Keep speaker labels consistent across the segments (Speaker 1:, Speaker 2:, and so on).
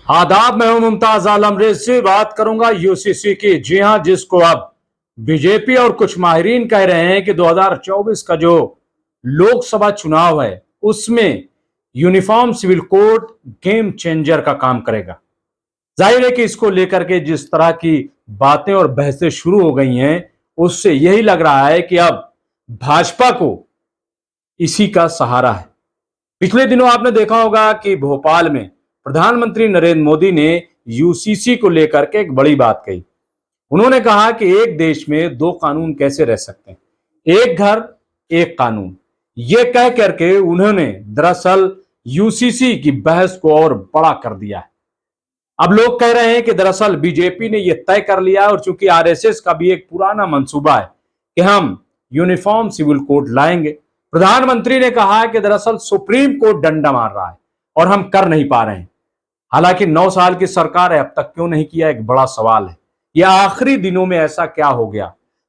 Speaker 1: आदाब, मैं हूं मुमताज आलम। रेस से बात करूंगा यूसीसी की। जी हां, जिसको अब बीजेपी और कुछ माहिरीन कह रहे हैं कि 2024 का जो लोकसभा चुनाव है उसमें uniform civil code game changer का काम करेगा। जाहिर है कि इसको लेकर के जिस तरह की बातें और बहसें शुरू हो गई हैं उससे यही लग रहा है कि अब भाजपा को इसी का सहारा है। पिछले दिनों आपने देखा होगा कि भोपाल में प्रधानमंत्री नरेंद्र मोदी ने यूसीसी को लेकर के एक बड़ी बात कही। उन्होंने कहा कि एक देश में दो कानून कैसे रह सकते हैं, एक घर एक कानून। यह कह करके उन्होंने दरअसल यूसीसी की बहस को और बड़ा कर दिया है। अब लोग कह रहे हैं कि दरअसल बीजेपी ने यह तय कर लिया और चूंकि आरएसएस का भी एक पुराना मंसूबा है कि हम यूनिफॉर्म सिविल कोड लाएंगे। प्रधानमंत्री ने कहा कि दरअसल सुप्रीम कोर्ट डंडा मार रहा है और हम कर नहीं पा रहे हैं। हालांकि 9 साल की सरकार है, अब तक क्यों नहीं किया, एक बड़ा सवाल है। यह आखिरी दिनों में ऐसा क्या हो गया?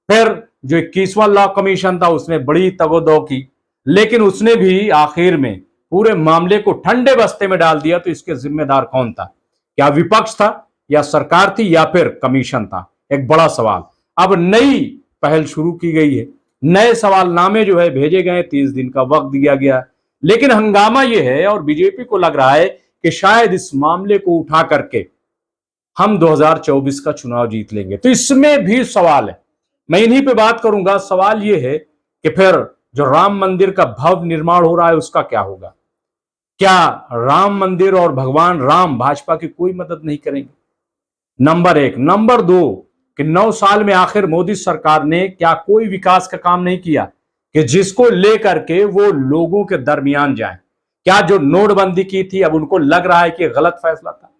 Speaker 1: फिर जो 21वां लॉ कमीशन था उसने बड़ी तगोदो की, लेकिन उसने भी आखिर में पूरे मामले को ठंडे बस्ते में डाल दिया। तो इसके जिम्मेदार कौन था? क्या विपक्ष था या सरकार थी या फिर कमीशन था? एक बड़ा सवाल। अब नई पहल शुरू की गई है, नए सवालनामे जो है भेजे गए, 30 दिन का वक्त दिया गया। लेकिन हंगामा यह है और बीजेपी को लग रहा है कि शायद इस मामले को उठा करके हम 2024 का चुनाव जीत लेंगे। तो इसमें भी सवाल है, मैं इन्हीं पे बात करूंगा। सवाल यह है कि फिर जो राम मंदिर का भव्य निर्माण हो रहा है उसका क्या होगा? क्या राम मंदिर और भगवान राम भाजपा की कोई मदद नहीं करेंगे? नंबर एक। नंबर दो कि 9 साल में आखिर मोदी सरकार ने क्या कोई विकास का काम नहीं किया कि जिसको लेकर के वो लोगों के दरमियान जाए? क्या जो नोटबंदी की थी अब उनको लग रहा है कि गलत फैसला था?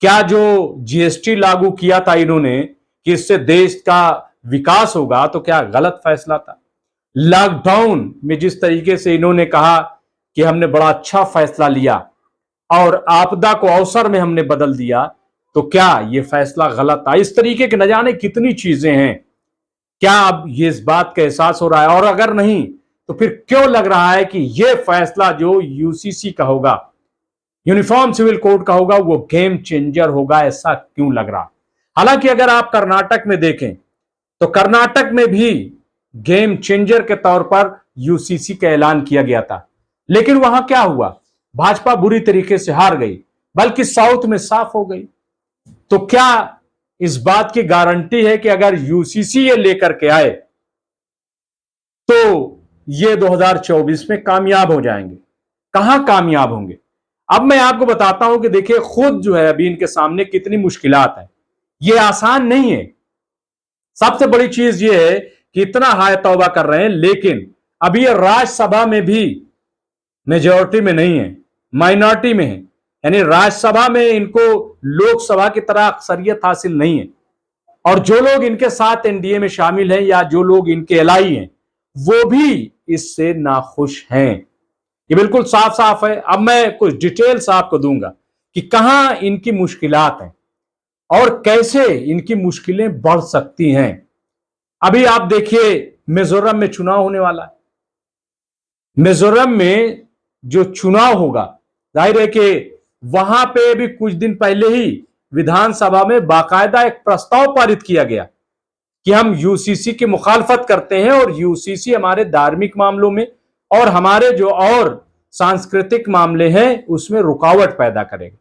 Speaker 1: क्या जो जीएसटी लागू किया था इन्होंने कि इससे देश का विकास होगा, तो क्या गलत फैसला था? लॉकडाउन में जिस तरीके से इन्होंने कहा कि हमने बड़ा अच्छा फैसला लिया और आपदा को अवसर में हमने बदल दिया, तो क्या यह फैसला गलत था? इस तरीके के न जाने कितनी चीजें हैं। क्या अब ये इस बात का एहसास हो रहा है? और अगर नहीं तो फिर क्यों लग रहा है कि यह फैसला जो यूसीसी का होगा, यूनिफॉर्म सिविल कोड का होगा, वो गेम चेंजर होगा? ऐसा क्यों लग रहा? हालांकि अगर आप कर्नाटक में देखें तो कर्नाटक में भी गेम चेंजर के तौर पर यूसीसी का ऐलान किया गया था, लेकिन वहां क्या हुआ? भाजपा बुरी तरीके से हार गई, बल्कि साउथ में साफ हो गई। तो क्या इस बात की गारंटी है कि अगर यूसीसी ये लेकर के आए तो ये 2024 में कामयाब हो जाएंगे? कहां कामयाब होंगे? अब मैं आपको बताता हूं कि देखिए खुद जो है अभी इनके सामने कितनी मुश्किलात है। ये आसान नहीं है। सबसे बड़ी चीज ये है कि इतना हाय तौबा कर रहे हैं, लेकिन अभी ये राज्यसभा में भी मेजॉरिटी में नहीं है, माइनॉरिटी में है। यानी राज्यसभा में इनको लोकसभा की तरह अक्सरियत हासिल नहीं है। और जो लोग इनके साथ एनडीए में शामिल हैं या जो लोग इनके एलाई हैं, वो भी इससे नाखुश हैं। ये बिल्कुल साफ साफ है। अब मैं कुछ डिटेल्स आपको दूंगा कि कहां इनकी मुश्किलात हैं और कैसे इनकी मुश्किलें बढ़ सकती हैं। अभी आप देखिए मिजोरम में चुनाव होने वाला है। मिजोरम में जो चुनाव होगा, जाहिर है कि वहां पे भी कुछ दिन पहले ही विधानसभा में बाकायदा एक प्रस्ताव पारित किया गया कि हम यूसीसी की मुखालफत करते हैं और यूसीसी हमारे धार्मिक मामलों में और हमारे जो और सांस्कृतिक मामले हैं उसमें रुकावट पैदा करेगा।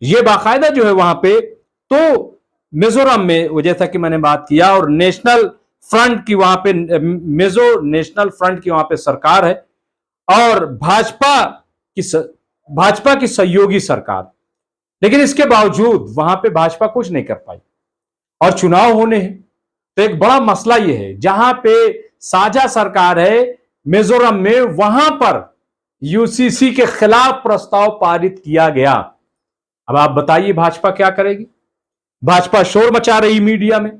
Speaker 1: ये बाकायदा जो है वहां पे, तो मिजोरम में जैसा कि मैंने बात किया, और नेशनल फ्रंट की वहां पे, मिजो नेशनल फ्रंट की वहां पे सरकार है और भाजपा की सहयोगी सरकार। लेकिन इसके बावजूद वहां पे भाजपा कुछ नहीं कर पाई और चुनाव होने हैं। तो एक बड़ा मसला यह है, जहां पे साझा सरकार है मिजोरम में, वहां पर यूसीसी के खिलाफ प्रस्ताव पारित किया गया। अब आप बताइए भाजपा क्या करेगी? भाजपा शोर मचा रही मीडिया में,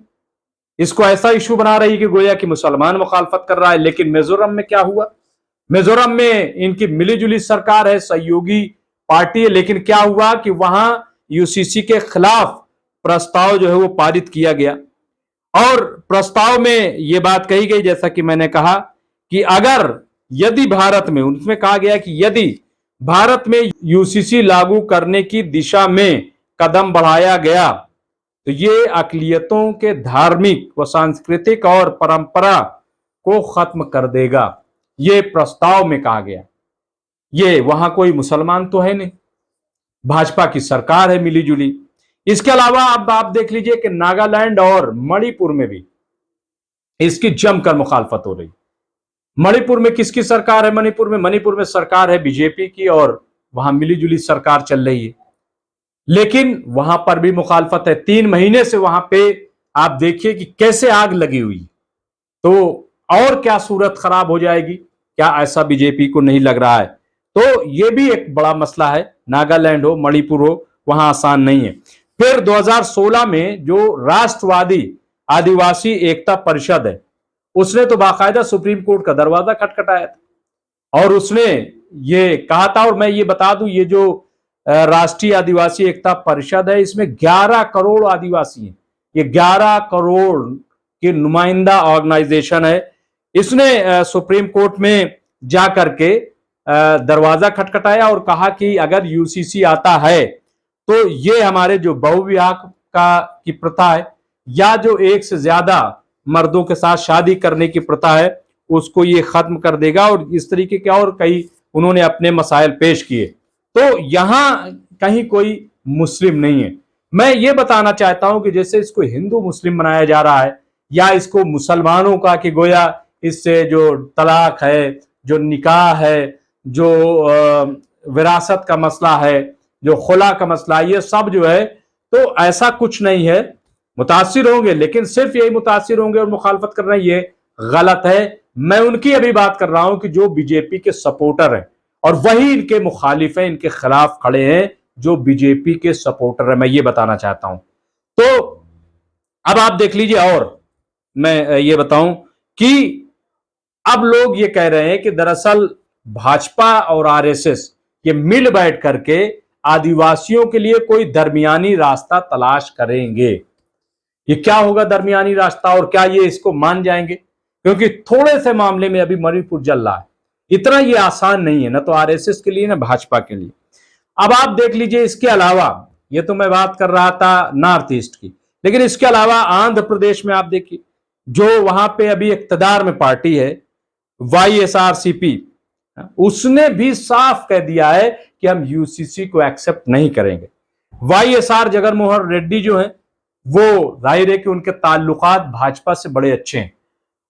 Speaker 1: इसको ऐसा इशू बना रही कि गोया कि मुसलमान मुखालफत कर रहा है। लेकिन मिजोरम में क्या हुआ? मिजोरम में इनकी मिलीजुली सरकार है, सहयोगी पार्टी है, लेकिन क्या हुआ कि वहां यूसीसी के खिलाफ प्रस्ताव जो है वो पारित किया गया। और प्रस्ताव में यह बात कही गई, जैसा कि मैंने कहा, कि अगर यदि भारत में, उसमें कहा गया कि यदि भारत में यूसीसी लागू करने की दिशा में कदम बढ़ाया गया तो ये अकलियतों के धार्मिक व सांस्कृतिक और परंपरा को खत्म कर देगा। ये प्रस्ताव में कहा गया। ये वहां कोई मुसलमान तो है नहीं, भाजपा की सरकार है मिली जुली। इसके अलावा अब आप देख लीजिए कि नागालैंड और मणिपुर में भी इसकी जमकर मुखालफत हो रही। मणिपुर में किसकी सरकार है? मणिपुर में सरकार है बीजेपी की और वहां मिली जुली सरकार चल रही है, लेकिन वहां पर भी मुखालफत है। 3 महीने से वहां पे आप देखिए कि कैसे आग लगी हुई। तो और क्या सूरत खराब हो जाएगी, क्या ऐसा बीजेपी को नहीं लग रहा है? तो ये भी एक बड़ा मसला है। नागालैंड हो, मणिपुर हो, वहां आसान नहीं है। फिर 2016 में जो राष्ट्रवादी आदिवासी एकता परिषद है, उसने तो बाकायदा सुप्रीम कोर्ट का दरवाजा खटखटाया था और उसने ये कहा था, और मैं ये बता दूं, ये जो राष्ट्रीय आदिवासी एकता परिषद है, इसमें 11 करोड़ आदिवासी हैं। ये 11 करोड़ की नुमाइंदा ऑर्गेनाइजेशन है। इसने सुप्रीम कोर्ट में जा करके दरवाजा खटखटाया और कहा कि अगर यूसीसी आता है तो ये हमारे जो बहुविवाह का की प्रथा है या जो एक से ज्यादा मर्दों के साथ शादी करने की प्रथा है, उसको ये खत्म कर देगा। और इस तरीके के और कई उन्होंने अपने मसाइल पेश किए। तो यहां कहीं कोई मुस्लिम नहीं है। मैं ये बताना चाहता हूं कि जैसे इसको हिंदू मुस्लिम बनाया जा रहा है या इसको मुसलमानों का कि गोया इससे जो तलाक है, जो निकाह है, जो विरासत का मसला है, जो खुला का मसला है, ये सब जो है, तो ऐसा कुछ नहीं है। मुतासिर होंगे, लेकिन सिर्फ यही मुतासिर होंगे और मुखालफत कर रहे हैं, ये गलत है। मैं उनकी अभी बात कर रहा हूं कि जो बीजेपी के सपोर्टर हैं और वही इनके मुखालिफ हैं, इनके खिलाफ खड़े हैं जो बीजेपी के सपोर्टर है। मैं ये बताना चाहता हूं। तो अब आप देख लीजिए, और मैं ये बताऊं कि अब लोग ये कह रहे हैं कि दरअसल भाजपा और आरएसएस ये मिल बैठ करके आदिवासियों के लिए कोई दरमियानी रास्ता तलाश करेंगे। ये क्या होगा दरमियानी रास्ता, और क्या ये इसको मान जाएंगे? क्योंकि थोड़े से मामले में अभी मणिपुर जल रहा है। इतना ये आसान नहीं है, ना तो आरएसएस के लिए ना भाजपा के लिए। अब आप देख लीजिए, इसके अलावा ये तो मैं बात कर रहा था नॉर्थ ईस्ट की, लेकिन इसके अलावा आंध्र प्रदेश में आप देखिए, जो वहां पे अभी इक्तदार में पार्टी है वाईएसआरसीपी, उसने भी साफ कह दिया है कि हम यूसीसी को एक्सेप्ट नहीं करेंगे। वाईएसआर जगनमोहन रेड्डी जो है, वो जाहिर है कि उनके ताल्लुकात भाजपा से बड़े अच्छे हैं,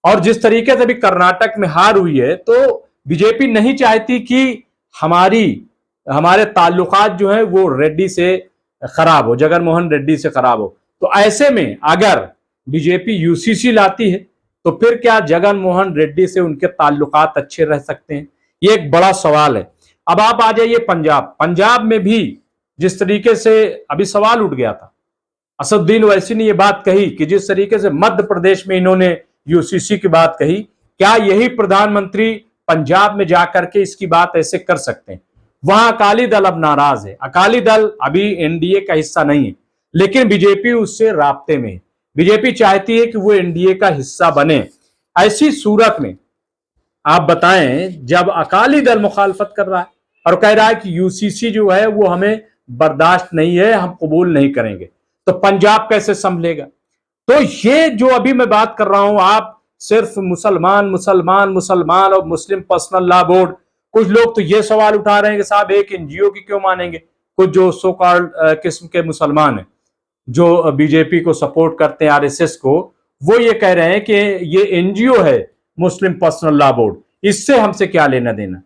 Speaker 1: और जिस तरीके से अभी कर्नाटक में हार हुई है, तो बीजेपी नहीं चाहती कि हमारे ताल्लुकात जो है वो रेड्डी से खराब हो, जगनमोहन रेड्डी से खराब हो। तो ऐसे में अगर बीजेपी यूसीसी लाती है तो फिर क्या जगनमोहन रेड्डी से उनके ताल्लुकात अच्छे रह सकते हैं? ये एक बड़ा सवाल है। अब आप आ जाइए पंजाब में भी जिस तरीके से अभी सवाल उठ गया था, असदुद्दीन ओवैसी ने यह बात कही कि जिस तरीके से मध्य प्रदेश में इन्होंने यूसीसी की बात कही, क्या यही प्रधानमंत्री पंजाब में जाकर के इसकी बात ऐसे कर सकते हैं? वहां अकाली दल अब नाराज है। अकाली दल अभी एनडीए का हिस्सा नहीं है, लेकिन बीजेपी उससे राब्ते में है। बीजेपी चाहती है कि वो एनडीए का हिस्सा बने। ऐसी सूरत में आप बताएं, जब अकाली दल मुखालफत कर रहा है और कह रहा है कि यूसीसी जो है वो हमें बर्दाश्त नहीं है, हम कबूल नहीं करेंगे, तो पंजाब कैसे संभलेगा? तो ये जो अभी मैं बात कर रहा हूं, आप सिर्फ मुसलमान मुसलमान मुसलमान और मुस्लिम पर्सनल लॉ बोर्ड, कुछ लोग तो ये सवाल उठा रहे हैं कि साहब एक एनजीओ की क्यों मानेंगे? कुछ जो सो कॉल्ड किस्म के मुसलमान हैं जो बीजेपी को सपोर्ट करते हैं, आरएसएस को, वो ये कह रहे हैं कि ये एनजीओ है मुस्लिम पर्सनल लॉ बोर्ड, इससे हमसे क्या लेना देना।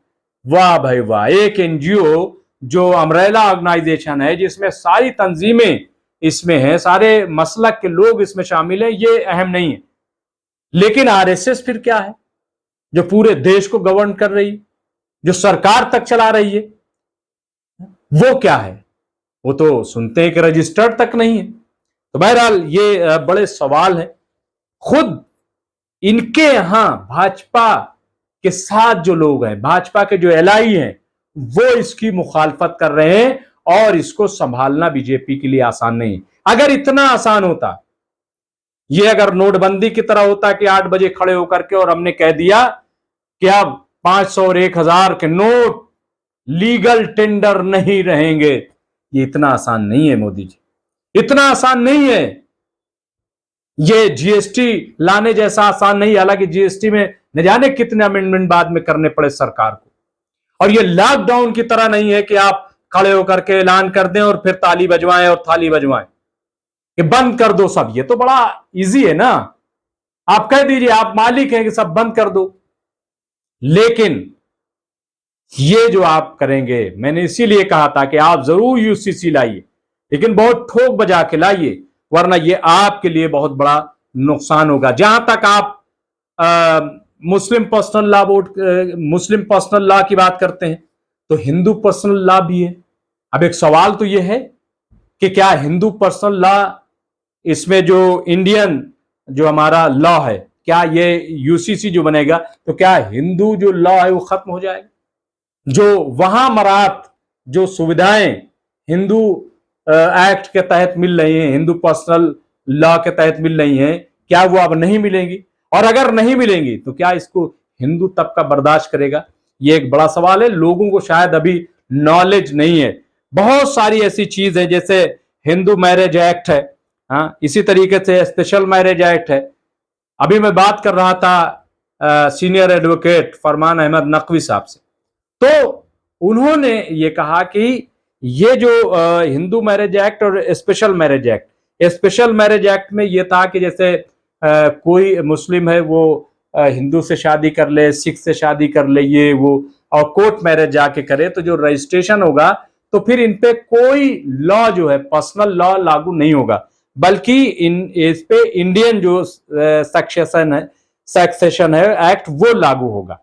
Speaker 1: वाह भाई वाह, एक एनजीओ जो अम्ब्रेला ऑर्गेनाइजेशन है, जिसमें सारी तंजीमें इसमें हैं, सारे मसलक के लोग इसमें शामिल हैं, ये अहम नहीं है। लेकिन आरएसएस फिर क्या है, जो पूरे देश को गवर्न कर रही है, जो सरकार तक चला रही है, वो क्या है? वो तो सुनते हैं कि रजिस्टर्ड तक नहीं है। तो बहरहाल ये बड़े सवाल हैं। खुद इनके यहां भाजपा के साथ जो लोग हैं, भाजपा के जो एलआई हैं, वो इसकी मुखालफत कर रहे हैं, और इसको संभालना बीजेपी के लिए आसान नहीं है। अगर इतना आसान होता, ये अगर नोटबंदी की तरह होता कि 8 बजे खड़े होकर के और हमने कह दिया कि अब 500 और 1000 के नोट लीगल टेंडर नहीं रहेंगे। ये इतना आसान नहीं है मोदी जी, इतना आसान नहीं है। ये जीएसटी लाने जैसा आसान नहीं है। हालांकि जीएसटी में न जाने कितने अमेंडमेंट बाद में करने पड़े सरकार को। और ये लॉकडाउन की तरह नहीं है कि आप खड़े होकर के ऐलान कर दें और फिर ताली बजवाएं और थाली बजवाएं कि बंद कर दो सब। ये तो बड़ा इजी है ना, आप कह दीजिए आप मालिक हैं कि सब बंद कर दो। लेकिन ये जो आप करेंगे, मैंने इसीलिए कहा था कि आप जरूर यूसीसी लाइए, लेकिन बहुत ठोक बजा के लाइए, वरना ये आपके लिए बहुत बड़ा नुकसान होगा। जहां तक आप मुस्लिम पर्सनल लॉ बोर्ड, मुस्लिम पर्सनल लॉ की बात करते हैं, तो हिंदू पर्सनल लॉ भी है। अब एक सवाल तो यह है कि क्या हिंदू पर्सनल लॉ, इसमें जो इंडियन जो हमारा लॉ है, क्या ये यूसीसी जो बनेगा तो क्या हिंदू जो लॉ है वो खत्म हो जाएगा? जो वहां मरात जो सुविधाएं हिंदू एक्ट के तहत मिल रही हैं, हिंदू पर्सनल लॉ के तहत मिल रही हैं, क्या वो अब नहीं मिलेंगी? और अगर नहीं मिलेंगी तो क्या इसको हिंदू तबका बर्दाश्त करेगा? ये एक बड़ा सवाल है। लोगों को शायद अभी नॉलेज नहीं है। बहुत सारी ऐसी चीज है, जैसे हिंदू मैरिज एक्ट है, हाँ, इसी तरीके से स्पेशल मैरिज एक्ट है। अभी मैं बात कर रहा था सीनियर एडवोकेट फरमान अहमद नकवी साहब से, तो उन्होंने ये कहा कि ये जो हिंदू मैरिज एक्ट और special marriage act, special marriage act में ये था कि जैसे कोई मुस्लिम है वो हिंदू से शादी कर ले, सिख से शादी कर ले, ये वो, और कोर्ट मैरिज जाके करे, तो जो रजिस्ट्रेशन होगा तो फिर इन पे कोई लॉ जो है पर्सनल लॉ लागू नहीं होगा, बल्कि इस पे इंडियन जो सक्सेशन है एक्ट वो लागू होगा,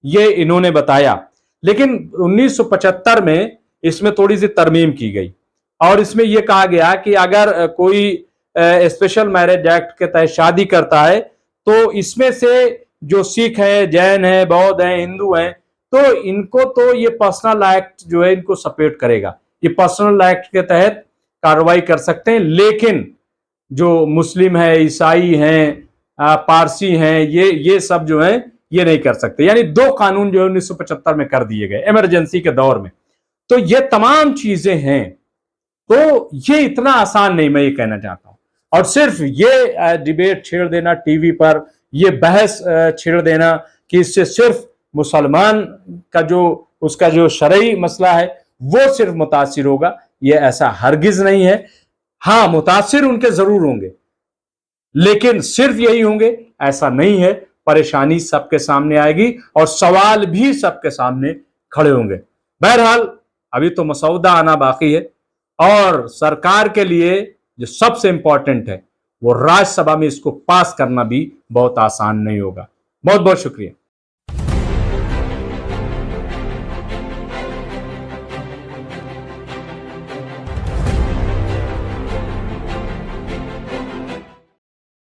Speaker 1: ये इन्होंने बताया। लेकिन 1975 में इसमें थोड़ी सी तरमीम की गई और इसमें यह कहा गया कि अगर कोई स्पेशल मैरिज एक्ट के तहत शादी करता है तो इसमें से जो सिख है, जैन है, बौद्ध है, हिंदू है, तो इनको तो ये पर्सनल एक्ट जो है इनको सपोर्ट करेगा, ये पर्सनल एक्ट के तहत कार्रवाई कर सकते हैं। लेकिन जो मुस्लिम है, ईसाई हैं, पारसी हैं, ये सब जो है ये नहीं कर सकते। यानी दो कानून जो है 1975 में कर दिए गए इमरजेंसी के दौर में। तो ये तमाम चीजें हैं, तो ये इतना आसान नहीं, मैं ये कहना चाहता हूं। और सिर्फ ये डिबेट छेड़ देना टीवी पर, ये बहस छेड़ देना कि इससे सिर्फ मुसलमान का जो उसका जो शरई मसला है वो सिर्फ मुतासिर होगा, ये ऐसा हरगिज नहीं है। हाँ, मुतासिर उनके जरूर होंगे, लेकिन सिर्फ यही होंगे ऐसा नहीं है। परेशानी सबके सामने आएगी और सवाल भी सबके सामने खड़े होंगे। बहरहाल अभी तो मसौदा आना बाकी है और सरकार के लिए जो सबसे इंपॉर्टेंट है वो राज्यसभा में इसको पास करना भी बहुत आसान नहीं होगा। बहुत बहुत शुक्रिया।